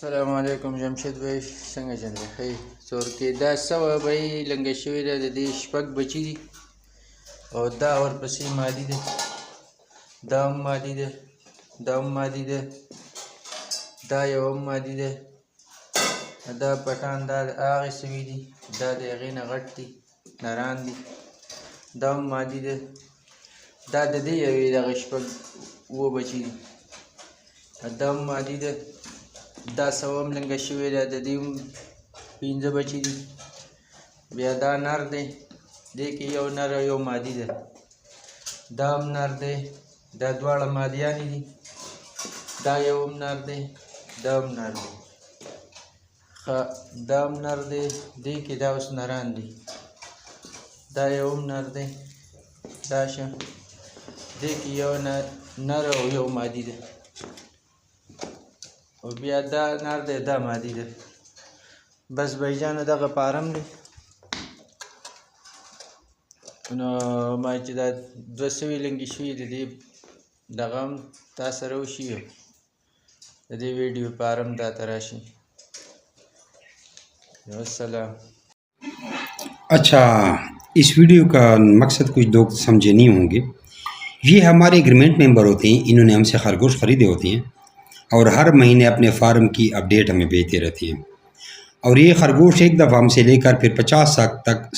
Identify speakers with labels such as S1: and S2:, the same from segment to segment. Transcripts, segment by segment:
S1: السلام علیکم جمشید بھائی څنګه جن دی ښه څور کې دا سوه بهی لنګه شوې ده د دې شپږ بچي دي او دا ورپسې مادي ده دا هم مادي ده دا هم مادي ده دا یو هم مادي ده دا پټان دا هغې سوي دي دا د هغې نه غټ دي نران دي دا هم مادي ده دا د دې یوې دغه شپږ اووه بچي دي دا هم مادي ده دا سوم لنګه شوې ده د دې هم پنځه بچي دي بیا دا نر دی دې کې یو نر او یو مادي ده دا هم نر دی دا دواړه مادیانې دي دا یو هم نر دی دا هم نر دی دا هم نر دی دې کې دا اوس نران دي دا یو هم نر دی دا شه دې کې یو نر او یو مادي ده او بیا دا نر دی دا مادي ده بس بھائی دغه پارم دی نو ما چې دا دوه سوي لنګې شوي د دې دغه هم تا سره وشي د دې ویډیو پارم دا ته راشي السلام.
S2: اچھا اس ویڈیو کا مقصد کچھ لوگ سمجھے نہیں ہوں گے. یہ ہمارے ایگریمنٹ ممبر ہوتے ہیں، انہوں نے ہم سے خرگوش خریدے ہوتے ہیں اور ہر مہینے اپنے فارم کی اپڈیٹ ہمیں بھیجتے رہتے ہیں، اور یہ خرگوش ایک دفعہ ہم سے لے کر پھر 50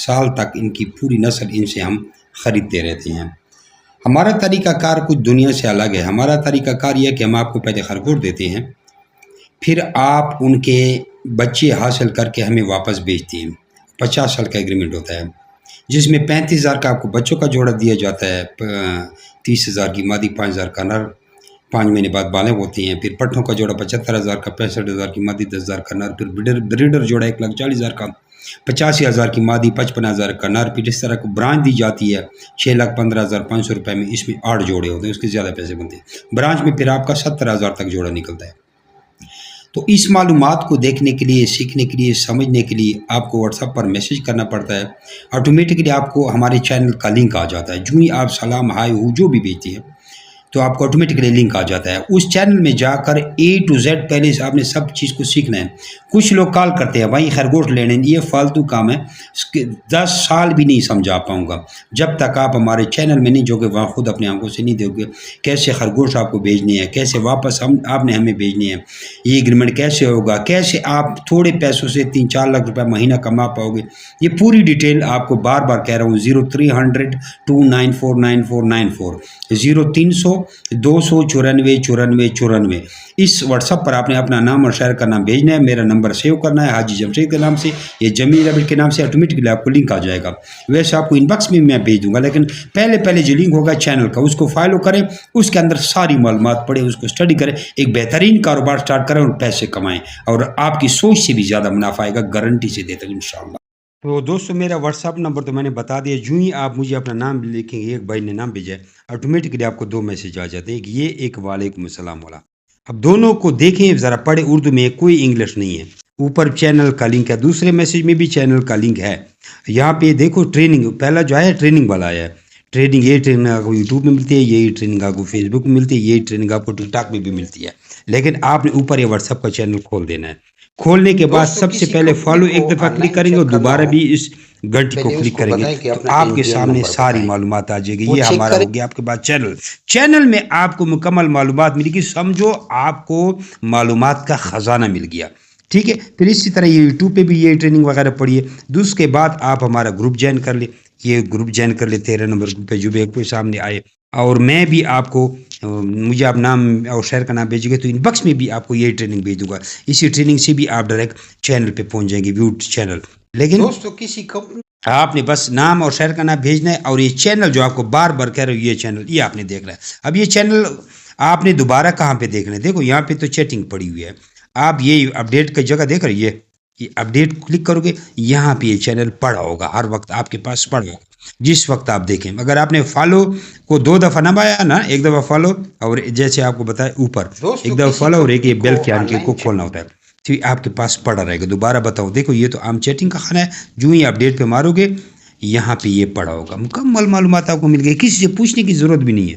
S2: سال تک ان کی پوری نسل ان سے ہم خریدتے رہتے ہیں. ہمارا طریقہ کار کچھ دنیا سے الگ ہے. ہمارا طریقہ کار یہ ہے کہ ہم آپ کو پہلے خرگوش دیتے ہیں، پھر آپ ان کے بچے حاصل کر کے ہمیں واپس بیچتے ہیں. 50 سال کا ایگریمنٹ ہوتا ہے جس میں 35,000 کا آپ کو بچوں کا جوڑا دیا جاتا ہے، 30,000 کی مادی، 5,000 کا نر، 5 مہینے بعد بالغ ہوتے ہیں. پھر پٹھوں کا جوڑا 75,000 کا، 65,000 کی مادی، 10,000 کا نر. پھر بریڈر جوڑا 1,40,000 کا، 85,000 کی مادی، 55,000 کا نر. پھر اس طرح کو برانچ دی جاتی ہے 6,15,500 روپے میں. اس میں 8 جوڑے ہوتے ہیں، اس کے زیادہ پیسے بنتے ہیں. برانچ میں پھر آپ کا 70,000 تک جوڑا نکلتا ہے. تو اس معلومات کو دیکھنے کے لیے، سیکھنے کے لیے، سمجھنے کے لیے آپ کو واٹس ایپ پر میسیج کرنا پڑتا ہے. آٹومیٹکلی آپ کو ہمارے چینل کا لنک آ جاتا ہے. جو ہی آپ سلام ہائے ہو جو بھی بھیجتے ہیں تو آپ کو آٹومیٹکلی لنک آ جاتا ہے. اس چینل میں جا کر A to Z پہلے سے آپ نے سب چیز کو سیکھنا ہے. کچھ لوگ کال کرتے ہیں بھائی خرگوش لینے، یہ فالتو کام ہے، 10 سال بھی نہیں سمجھا پاؤں گا جب تک آپ ہمارے چینل میں نہیں جو کہ وہاں خود اپنے آنکھوں سے نہیں دو گے کیسے خرگوش آپ کو بھیجنے ہیں، کیسے واپس آپ نے ہمیں بھیجنے ہیں، یہ ایگریمنٹ کیسے ہوگا، کیسے آپ تھوڑے پیسوں سے 3-4 لاکھ روپے مہینہ کما پاؤ گے. یہ پوری ڈیٹیل آپ کو بار بار کہہ رہا ہوں. 0300-294-9494 0300-294-9494 اس واٹس ایپ پر آپ نے اپنا نام اور شہر کا نام بھیجنا ہے. میرا نمبر سیو کرنا ہے حاجی جمشید کے نام سے، یہ جمیل عبد کے نام سے. آٹومیٹکلی آپ کو لنک آ جائے گا. ویسے آپ کو ان باکس میں بھیج دوں گا، لیکن پہلے جو لنک ہوگا چینل کا اس کو فالو کریں، اس کے اندر ساری معلومات پڑھیں، اس کو اسٹڈی کریں، ایک بہترین کاروبار سٹارٹ کریں اور پیسے کمائیں، اور آپ کی سوچ سے بھی زیادہ منافع آئے گا، گارنٹی سے دیتا ہوں انشاءاللہ. تو دوستو میرا واٹس ایپ نمبر تو میں نے بتا دیا. جو ہی آپ مجھے اپنا نام لکھیں گے، ایک بھائی نے نام بھیجا ہے، آٹومیٹکلی آپ کو 2 میسیج آ جاتے ہیں، ایک یہ، ایک وعلیکم السلام والا. اب دونوں کو دیکھیں ذرا، پڑھیں اردو میں، کوئی انگلش نہیں ہے. اوپر چینل کا لنک ہے، دوسرے میسیج میں بھی چینل کا لنک ہے. یہاں پہ دیکھو ٹریننگ، پہلا جو ہے ٹریننگ والا ہے. ٹریننگ، یہ ٹریننگ آپ کو یوٹیوب میں ملتی ہے، یہی ٹریننگ آپ کو فیس بک میں ملتی ہے، یہی ٹریننگ آپ کو ٹک ٹاک میں بھی ملتی ہے. لیکن آپ نے اوپر یہ واٹس ایپ کا چینل کھول دینا ہے. کھولنے کے بعد سب سے پہلے فالو ایک دفعہ کلک کریں گے اور دوبارہ بھی اس گھنٹی کو کلک کریں گے تو آپ کے سامنے ساری معلومات آ جائے گی. یہ ہمارا ہو گیا آپ کے بعد چینل میں آپ کو مکمل معلومات ملے گی. سمجھو آپ کو معلومات کا خزانہ مل گیا. ٹھیک ہے. پھر اسی طرح یہ یوٹیوب پہ بھی یہ ٹریننگ وغیرہ پڑھیے. اس کے بعد آپ ہمارا گروپ جوائن کر لیں. یہ گروپ جوائن کر لیں 13 نمبر گروپ پہ جو بھی کوئی سامنے آئے. اور میں بھی آپ کو، مجھے آپ نام اور شہر کا نام بھیجیں گے تو ان باکس میں بھی آپ کو یہ ٹریننگ بھیج دوں گا. اسی ٹریننگ سے بھی آپ ڈائریکٹ چینل پہ پہنچ جائیں گے، ویو چینل. لیکن دوستو کسی کمپنی آپ نے بس نام اور شہر کا نام بھیجنا ہے، اور یہ چینل جو آپ کو بار بار کہہ رہے ہو، یہ چینل یہ آپ نے دیکھنا ہے. اب یہ چینل آپ نے دوبارہ کہاں پہ دیکھنا ہے؟ دیکھو یہاں پہ تو چیٹنگ پڑی ہوئی ہے. آپ یہ اپڈیٹ کی جگہ دیکھ رہے، یہ اپڈیٹ کلک کرو گے، یہاں پہ یہ چینل پڑا ہوگا، ہر وقت آپ کے پاس پڑا ہوگا جس وقت آپ دیکھیں. اگر آپ نے فالو کو 2 دفعہ نہ بایا نا، ایک دفعہ فالو، اور جیسے آپ کو بتایا اوپر ایک دفعہ فالو اور ایک یہ بیل کے آن کے کو کھولنا ہوتا ہے، تو آپ کے پاس پڑا رہے گا. دوبارہ بتاؤ، دیکھو یہ تو عام چیٹنگ کا خانہ ہے. جو ہی اپڈیٹ پہ مارو گے یہاں پہ یہ پڑا ہوگا، مکمل معلومات آپ کو مل گئی، کسی سے پوچھنے کی ضرورت بھی نہیں ہے.